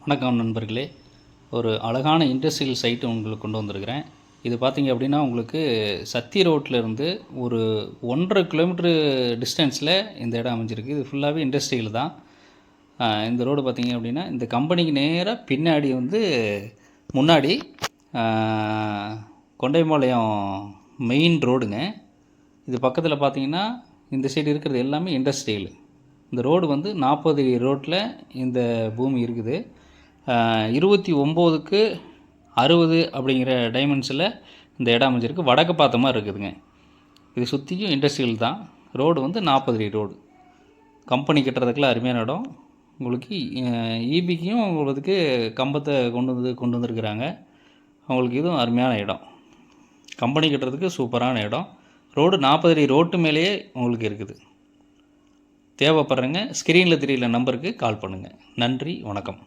வணக்கம் நண்பர்களே. ஒரு அழகான இண்டஸ்ட்ரியல் சைட்டு உங்களுக்கு கொண்டு வந்திருக்கிறேன். இது பார்த்தீங்க அப்படின்னா, உங்களுக்கு சத்தி ரோட்லேருந்து ஒரு 1.5 கிலோமீட்டரு டிஸ்டன்ஸில் இந்த இடம் அமைஞ்சிருக்கு. இது ஃபுல்லாகவே இண்டஸ்ட்ரியல் தான். இந்த ரோடு பார்த்தீங்க அப்படின்னா, இந்த கம்பெனிக்கு நேராக பின்னாடி முன்னாடி கொண்டைபாளையம் மெயின் ரோடுங்க. இது பக்கத்தில் பார்த்தீங்கன்னா, இந்த சைடு இருக்கிறது எல்லாமே இண்டஸ்ட்ரியல். இந்த ரோடு 40 ரோட்டில் இந்த பூமி இருக்குது. 29க்கு 60 அப்படிங்கிற டைமென்ஷனில் இந்த இடம் அமைஞ்சிருக்கு. வடக்கு பார்த்த மாதிரி இருக்குதுங்க. இது சுற்றியும் இண்டஸ்ட்ரியல் தான். Road 40 road. கம்பெனி கட்டுறதுக்குலாம் அருமையான இடம். உங்களுக்கு ஈபிக்கும் உங்களுக்கு கம்பத்தை கொண்டு வந்திருக்கிறாங்க. அவங்களுக்கு இதுவும் அருமையான இடம். கம்பெனி கட்டுறதுக்கு சூப்பரான இடம். ரோடு 40 ரோட்டு மேலேயே உங்களுக்கு இருக்குது. தேவைப்படுறங்க ஸ்க்ரீனில் தெரியல நம்பருக்கு கால் பண்ணுங்கள். நன்றி, வணக்கம்.